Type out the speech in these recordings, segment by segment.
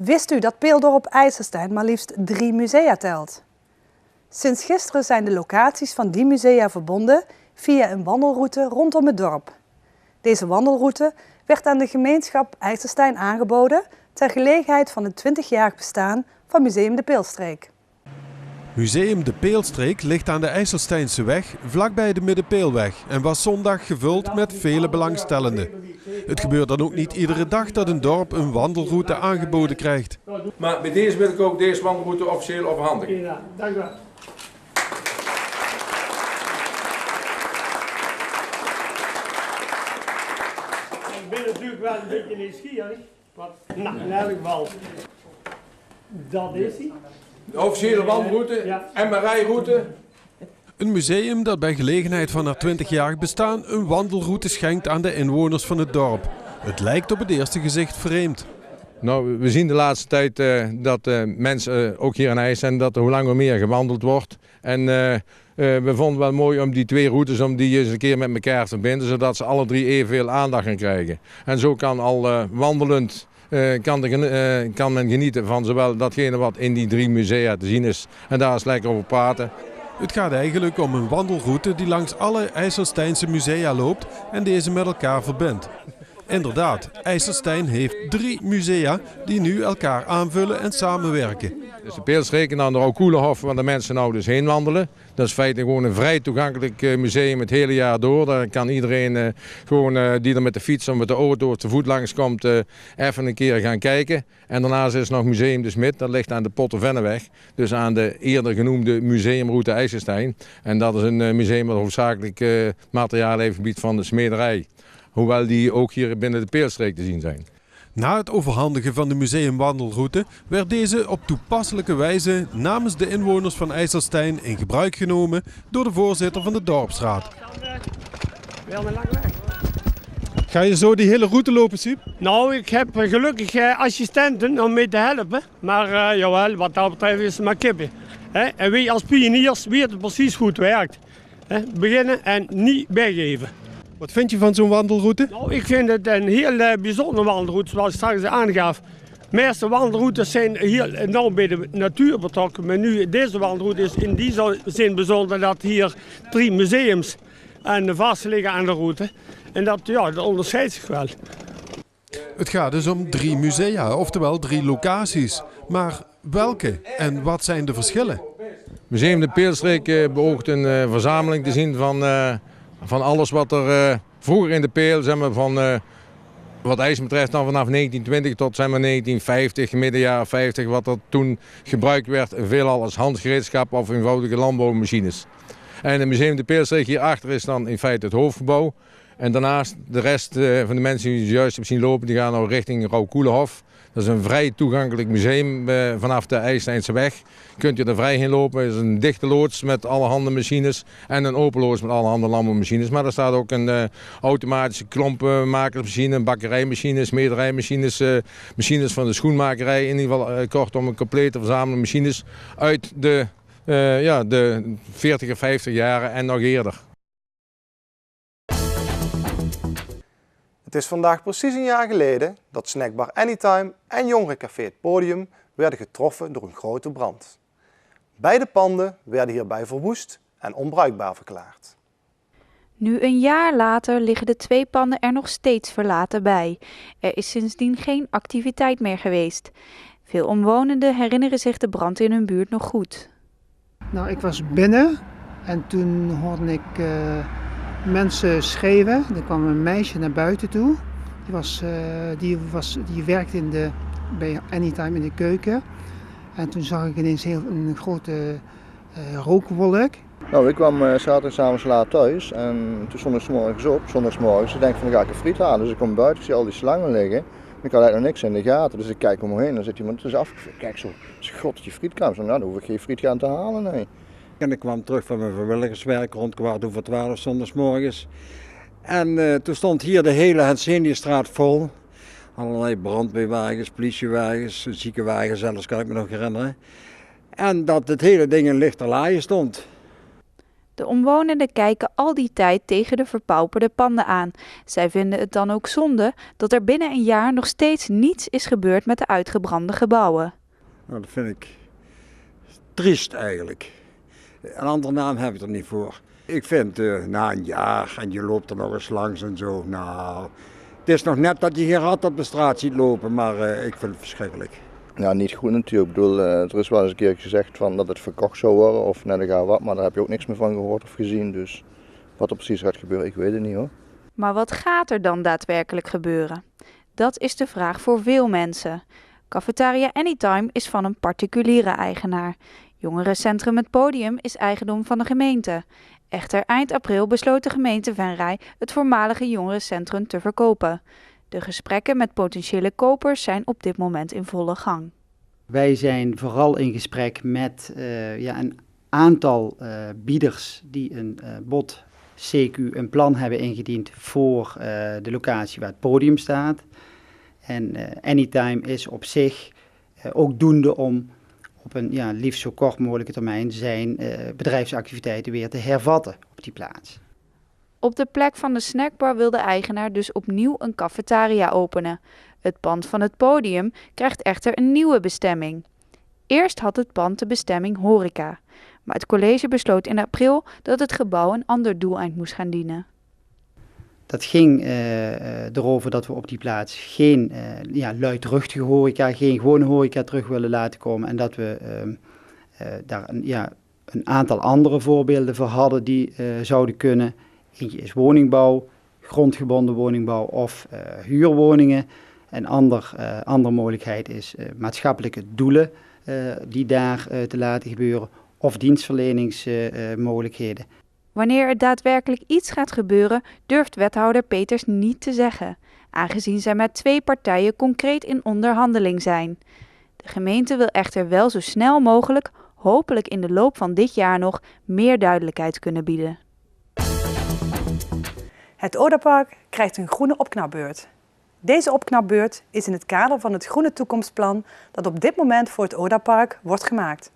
Wist u dat Peeldorp IJsselstein maar liefst 3 musea telt? Sinds gisteren zijn de locaties van die musea verbonden via een wandelroute rondom het dorp. Deze wandelroute werd aan de gemeenschap IJsselstein aangeboden ter gelegenheid van het 20-jarig bestaan van Museum de Peelstreek. Museum de Peelstreek ligt aan de IJsselsteinse weg, vlakbij de Middenpeelweg en was zondag gevuld met vele belangstellenden. Het gebeurt dan ook niet iedere dag dat een dorp een wandelroute aangeboden krijgt. Maar bij deze wil ik ook deze wandelroute officieel overhandigen. Ja, dank u wel. Ik ben natuurlijk wel een beetje nieuwsgierig. Nou, in elk geval, dat is hij. De officiële wandelroute en mijn rijroute. Een museum dat bij gelegenheid van haar 20-jarig bestaan een wandelroute schenkt aan de inwoners van het dorp. Het lijkt op het eerste gezicht vreemd. Nou, we zien de laatste tijd dat mensen ook hier in IJsselstein dat er hoe langer hoe meer gewandeld wordt. En we vonden het wel mooi om die 2 routes om die eens een keer met elkaar te verbinden, zodat ze alle 3 evenveel aandacht gaan krijgen. En zo kan al wandelend kan men genieten van zowel datgene wat in die 3 musea te zien is. En daar eens lekker over praten. Het gaat eigenlijk om een wandelroute die langs alle IJsselsteinse musea loopt en deze met elkaar verbindt. Inderdaad, IJsselstein heeft 3 musea die nu elkaar aanvullen en samenwerken. Dus de Peelstreek en dan de Rauwkoelenhof waar de mensen nou dus heen wandelen. Dat is feitelijk gewoon een vrij toegankelijk museum het hele jaar door. Daar kan iedereen die er met de fiets of met de auto of te voet langskomt even een keer gaan kijken. En daarnaast is nog Museum de Smit, dat ligt aan de Pottenvenneweg. Dus aan de eerder genoemde museumroute IJsselstein. En dat is een museum dat hoofdzakelijk materiaal heeft gebied van de smederij. Hoewel die ook hier binnen de Peelstreek te zien zijn. Na het overhandigen van de museumwandelroute werd deze op toepasselijke wijze namens de inwoners van IJsselstein in gebruik genomen door de voorzitter van de dorpsraad. Wel een lange weg. Ga je zo die hele route lopen, Siep? Nou, ik heb gelukkig assistenten om mee te helpen. Maar jawel, wat dat betreft is het maar kippen. En wij als pioniers weten precies hoe het werkt. Beginnen en niet bijgeven. Wat vind je van zo'n wandelroute? Nou, ik vind het een heel bijzondere wandelroute, zoals ik straks aangaf. De meeste wandelroutes zijn hier nou bij de natuur betrokken. Maar nu, deze wandelroute is in die zin bijzonder dat hier 3 museums vast liggen aan de route. En dat onderscheidt zich wel. Het gaat dus om 3 musea, oftewel 3 locaties. Maar welke en wat zijn de verschillen? Museum de Peelstreek beoogt een verzameling te zien van alles wat er vroeger in de Peel, zeg maar, van wat IJs betreft dan vanaf 1920 tot zeg maar 1950, midden jaren 50, wat er toen gebruikt werd, veelal als handgereedschap of eenvoudige landbouwmachines. En het Museum de Peelstreek hierachter is dan in feite het hoofdgebouw. En daarnaast de rest van de mensen die juist hebben zien lopen, die gaan nou richting Rauwkoelenhof. Dat is een vrij toegankelijk museum vanaf de IJsselsteinse weg. Kunt je er vrij heen lopen. Het is een dichte loods met allerhande machines en een open loods met allerhande landbouwmachines. Maar er staat ook een automatische klompenmakersmachine, een bakkerijmachine, smederijmachines, machines van de schoenmakerij. In ieder geval kortom een complete verzameling machines uit de 40 en 50 jaren en nog eerder. Het is vandaag precies een jaar geleden dat Snackbar Anytime en Jongerencafé Het Podium werden getroffen door een grote brand. Beide panden werden hierbij verwoest en onbruikbaar verklaard. Nu een jaar later liggen de 2 panden er nog steeds verlaten bij. Er is sindsdien geen activiteit meer geweest. Veel omwonenden herinneren zich de brand in hun buurt nog goed. Nou, ik was binnen en toen hoorde ik mensen schreeuwen. Er kwam een meisje naar buiten toe. Die werkte bij Anytime in de keuken. En toen zag ik ineens een grote rookwolk. Nou, ik kwam zaterdagavond laat thuis en toen stond ik 's morgens op, zondagsmorgens. Ik denk van, dan ga ik een friet halen. Dus ik kom buiten, ik zie al die slangen liggen. Ik had eigenlijk nog niks in de gaten, dus ik kijk om me heen. Dan zit iemand tussen af. Kijk zo, god, je friet kwam. Nou, dan hoef ik geen friet gaan te halen, nee. En ik kwam terug van mijn vrijwilligerswerk rond 11:15 zondagsmorgens. En toen stond hier de hele Henseniusstraat vol. Allerlei brandweerwagens, politiewagens, ziekenwagens zelfs, kan ik me nog herinneren. En dat het hele ding in lichterlaaien stond. De omwonenden kijken al die tijd tegen de verpauperde panden aan. Zij vinden het dan ook zonde dat er binnen een jaar nog steeds niets is gebeurd met de uitgebrande gebouwen. Nou, dat vind ik triest eigenlijk. Een andere naam heb ik er niet voor. Ik vind na een jaar en je loopt er nog eens langs en zo. Nou, het is nog net dat je geen rat op de straat ziet lopen, maar ik vind het verschrikkelijk. Ja, niet goed natuurlijk. Ik bedoel, er is wel eens een keer gezegd van dat het verkocht zou worden of net egal wat, maar daar heb je ook niks meer van gehoord of gezien. Dus wat er precies gaat gebeuren, ik weet het niet hoor. Maar wat gaat er dan daadwerkelijk gebeuren? Dat is de vraag voor veel mensen. Cafetaria Anytime is van een particuliere eigenaar. Jongerencentrum Het Podium is eigendom van de gemeente. Echter, eind april besloot de gemeente Venray het voormalige jongerencentrum te verkopen. De gesprekken met potentiële kopers zijn op dit moment in volle gang. Wij zijn vooral in gesprek met een aantal bieders die een bod CQ, een plan hebben ingediend voor de locatie waar het podium staat. En Anytime is op zich ook doende om op een liefst zo kort mogelijke termijn zijn bedrijfsactiviteiten weer te hervatten op die plaats. Op de plek van de snackbar wil de eigenaar dus opnieuw een cafetaria openen. Het pand van het podium krijgt echter een nieuwe bestemming. Eerst had het pand de bestemming horeca, maar het college besloot in april dat het gebouw een ander doeleind moest gaan dienen. Dat ging erover dat we op die plaats geen luidruchtige horeca, geen gewone horeca terug willen laten komen. En dat we daar een aantal andere voorbeelden voor hadden die zouden kunnen. Eentje is woningbouw, grondgebonden woningbouw of huurwoningen. Een andere mogelijkheid is maatschappelijke doelen die daar te laten gebeuren of dienstverleningsmogelijkheden. Wanneer er daadwerkelijk iets gaat gebeuren, durft wethouder Peters niet te zeggen, aangezien zij met 2 partijen concreet in onderhandeling zijn. De gemeente wil echter wel zo snel mogelijk, hopelijk in de loop van dit jaar nog, meer duidelijkheid kunnen bieden. Het Odapark krijgt een groene opknapbeurt. Deze opknapbeurt is in het kader van het Groene Toekomstplan dat op dit moment voor het Odapark wordt gemaakt.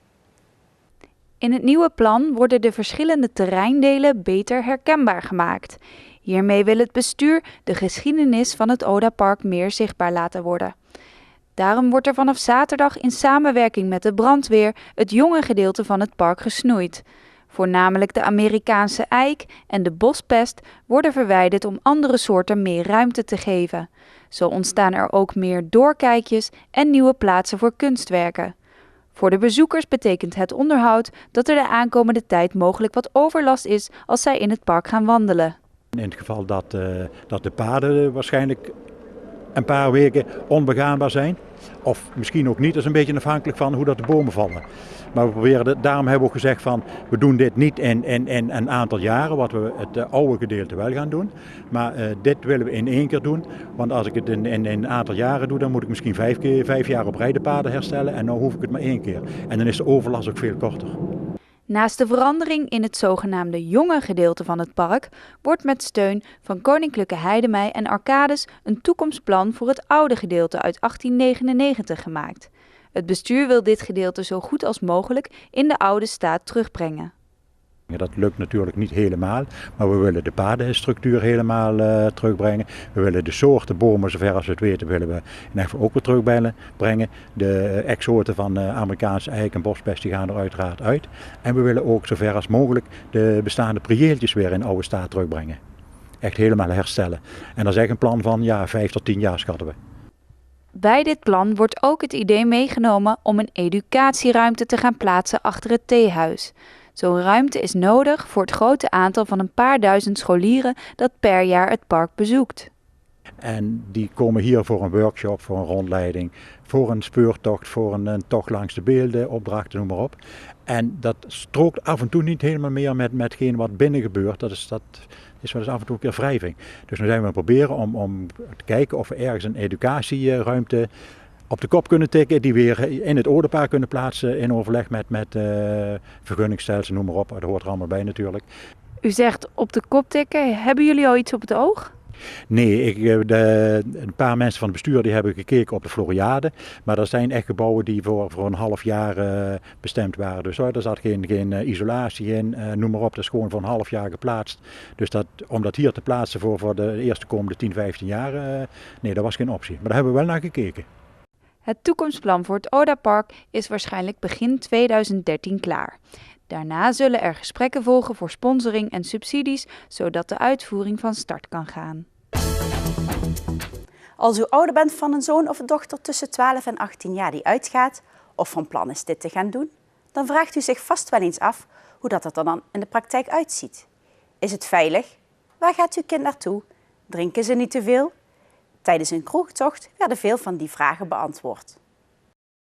In het nieuwe plan worden de verschillende terreindelen beter herkenbaar gemaakt. Hiermee wil het bestuur de geschiedenis van het Odapark meer zichtbaar laten worden. Daarom wordt er vanaf zaterdag in samenwerking met de brandweer het jonge gedeelte van het park gesnoeid. Voornamelijk de Amerikaanse eik en de bospest worden verwijderd om andere soorten meer ruimte te geven. Zo ontstaan er ook meer doorkijkjes en nieuwe plaatsen voor kunstwerken. Voor de bezoekers betekent het onderhoud dat er de aankomende tijd mogelijk wat overlast is als zij in het park gaan wandelen. In het geval dat de paden waarschijnlijk een paar weken onbegaanbaar zijn. Of misschien ook niet, dat is een beetje afhankelijk van hoe dat de bomen vallen. Maar we proberen, daarom hebben we ook gezegd van, we doen dit niet in een aantal jaren, wat we het oude gedeelte wel gaan doen. Maar dit willen we in 1 keer doen, want als ik het in een aantal jaren doe, dan moet ik misschien 5 jaar op rij de paden herstellen en nu hoef ik het maar 1 keer. En dan is de overlast ook veel korter. Naast de verandering in het zogenaamde jonge gedeelte van het park wordt met steun van Koninklijke Heidemij en Arcades een toekomstplan voor het oude gedeelte uit 1899 gemaakt. Het bestuur wil dit gedeelte zo goed als mogelijk in de oude staat terugbrengen. Dat lukt natuurlijk niet helemaal, maar we willen de padenstructuur helemaal terugbrengen. We willen de soorten bomen, zover als we het weten, willen we in ieder geval ook weer terugbrengen. De exoten van Amerikaanse eik en bospest die gaan er uiteraard uit. En we willen ook zover als mogelijk de bestaande prieeltjes weer in oude staat terugbrengen. Echt helemaal herstellen. En dat is echt een plan van 5 tot 10 jaar schatten we. Bij dit plan wordt ook het idee meegenomen om een educatieruimte te gaan plaatsen achter het theehuis. Zo'n ruimte is nodig voor het grote aantal van een paar duizend scholieren dat per jaar het park bezoekt. En die komen hier voor een workshop, voor een rondleiding, voor een speurtocht, voor een tocht langs de beelden, opdrachten, noem maar op. En dat strookt af en toe niet helemaal meer met hetgeen wat binnen gebeurt. Dat is wel eens af en toe een keer wrijving. Dus nu zijn we aan het proberen om te kijken of we ergens een educatieruimte op de kop kunnen tikken, die weer in het Odapark kunnen plaatsen in overleg met vergunningsstelsel, noem maar op. Dat hoort er allemaal bij natuurlijk. U zegt op de kop tikken, hebben jullie al iets op het oog? Nee, een paar mensen van het bestuur die hebben gekeken op de Floriade. Maar dat zijn echt gebouwen die voor een half jaar bestemd waren. Dus er zat geen isolatie in, noem maar op. Dat is gewoon voor een half jaar geplaatst. Dus om dat hier te plaatsen voor de eerste komende 10, 15 jaar, nee, dat was geen optie. Maar daar hebben we wel naar gekeken. Het toekomstplan voor het Oda-park is waarschijnlijk begin 2013 klaar. Daarna zullen er gesprekken volgen voor sponsoring en subsidies, zodat de uitvoering van start kan gaan. Als u ouder bent van een zoon of dochter tussen 12 en 18 jaar die uitgaat, of van plan is dit te gaan doen, dan vraagt u zich vast wel eens af hoe dat er dan in de praktijk uitziet. Is het veilig? Waar gaat uw kind naartoe? Drinken ze niet te veel? Tijdens een kroegtocht werden veel van die vragen beantwoord.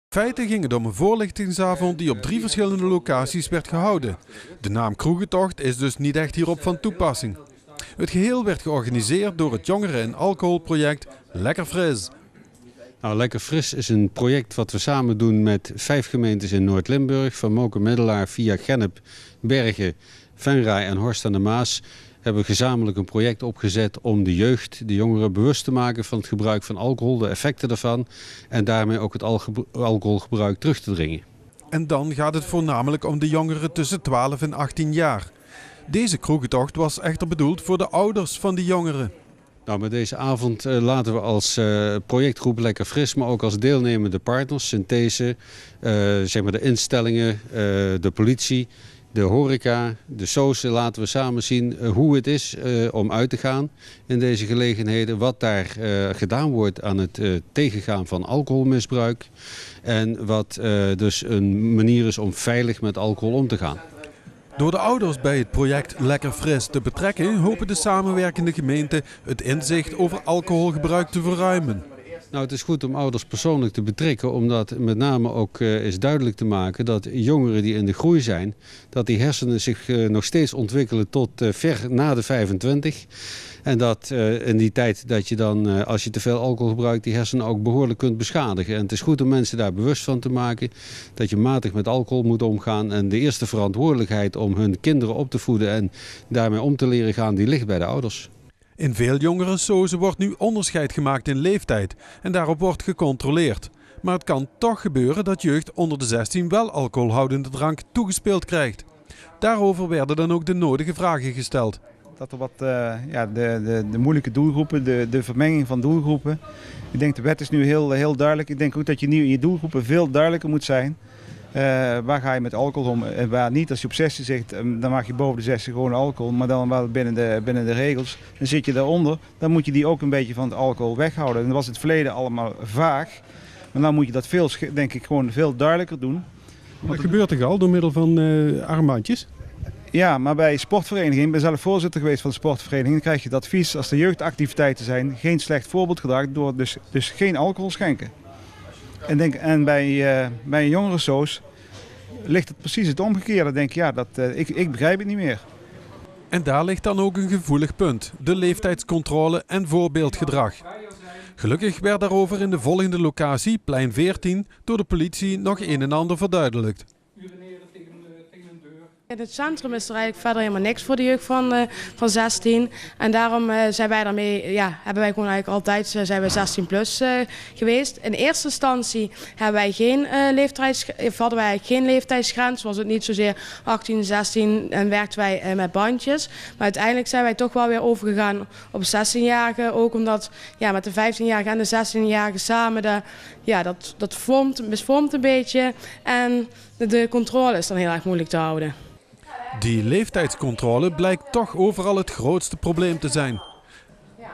In feite ging het om een voorlichtingsavond die op 3 verschillende locaties werd gehouden. De naam Kroegentocht is dus niet echt hierop van toepassing. Het geheel werd georganiseerd door het jongeren- en alcoholproject Lekker Fris. Nou, Lekker Fris is een project wat we samen doen met 5 gemeentes in Noord-Limburg. Van Moken-Middelaar via Gennep, Bergen, Venray en Horst aan de Maas hebben we gezamenlijk een project opgezet om de jeugd, de jongeren bewust te maken van het gebruik van alcohol, de effecten daarvan en daarmee ook het alcoholgebruik terug te dringen. En dan gaat het voornamelijk om de jongeren tussen 12 en 18 jaar. Deze kroegentocht was echter bedoeld voor de ouders van die jongeren. Nou, met deze avond laten we als projectgroep Lekker Fris, maar ook als deelnemende partners, Synthese, zeg maar de instellingen, de politie, de horeca, de sozen, laten we samen zien hoe het is om uit te gaan in deze gelegenheden. Wat daar gedaan wordt aan het tegengaan van alcoholmisbruik. En wat dus een manier is om veilig met alcohol om te gaan. Door de ouders bij het project Lekker Fris te betrekken, hopen de samenwerkende gemeenten het inzicht over alcoholgebruik te verruimen. Nou, het is goed om ouders persoonlijk te betrekken, omdat met name ook is duidelijk te maken dat jongeren die in de groei zijn, dat die hersenen zich nog steeds ontwikkelen tot ver na de 25. En dat in die tijd dat je dan, als je te veel alcohol gebruikt, die hersenen ook behoorlijk kunt beschadigen. En het is goed om mensen daar bewust van te maken dat je matig met alcohol moet omgaan. En de eerste verantwoordelijkheid om hun kinderen op te voeden en daarmee om te leren gaan, die ligt bij de ouders. In veel jongerensozen wordt nu onderscheid gemaakt in leeftijd en daarop wordt gecontroleerd. Maar het kan toch gebeuren dat jeugd onder de 16 wel alcoholhoudende drank toegespeeld krijgt. Daarover werden dan ook de nodige vragen gesteld. Dat er wat de moeilijke doelgroepen, de vermenging van doelgroepen. Ik denk de wet is nu heel duidelijk. Ik denk ook dat je nu in je doelgroepen veel duidelijker moet zijn. Waar ga je met alcohol om en waar niet. Als je op 16 zegt, dan mag je boven de 16 gewoon alcohol, maar dan wel binnen de regels. Dan zit je daaronder, dan moet je die ook een beetje van het alcohol weghouden. En dat was in het verleden allemaal vaag. Maar dan moet je dat denk ik gewoon veel duidelijker doen. Dat gebeurt toch al door middel van armbandjes? Ja, maar bij sportverenigingen, ik ben zelf voorzitter geweest van de sportvereniging, dan krijg je het advies als er jeugdactiviteiten zijn, geen slecht voorbeeldgedrag door dus geen alcohol schenken. En bij een jongerensoos ligt het precies het omgekeerde. Denk ik begrijp het niet meer. En daar ligt dan ook een gevoelig punt, de leeftijdscontrole en voorbeeldgedrag. Gelukkig werd daarover in de volgende locatie, plein 14, door de politie nog een en ander verduidelijkt. In het centrum is er eigenlijk verder helemaal niks voor de jeugd van 16. En daarom zijn wij daarmee, hebben wij gewoon eigenlijk altijd zijn we 16 plus geweest. In eerste instantie hebben wij hadden wij geen leeftijdsgrens. Was het niet zozeer 18, 16 en werkten wij met bandjes. Maar uiteindelijk zijn wij toch wel weer overgegaan op 16-jarigen. Ook omdat met de 15-jarigen en de 16-jarigen samen, dat misvormt een beetje. En de controle is dan heel erg moeilijk te houden. Die leeftijdscontrole blijkt toch overal het grootste probleem te zijn.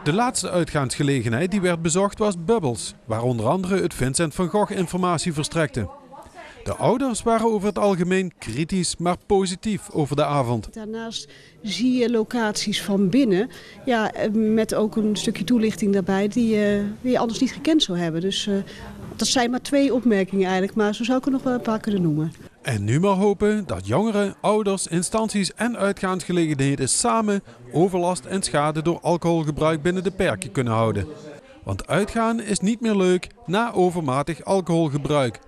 De laatste uitgaansgelegenheid die werd bezocht was Bubbles, waar onder andere het Vincent van Gogh informatie verstrekte. De ouders waren over het algemeen kritisch, maar positief over de avond. Daarnaast zie je locaties van binnen, met ook een stukje toelichting daarbij die je anders niet gekend zou hebben. Dus dat zijn maar 2 opmerkingen eigenlijk, maar zo zou ik er nog wel een paar kunnen noemen. En nu maar hopen dat jongeren, ouders, instanties en uitgaansgelegenheden samen overlast en schade door alcoholgebruik binnen de perken kunnen houden. Want uitgaan is niet meer leuk na overmatig alcoholgebruik.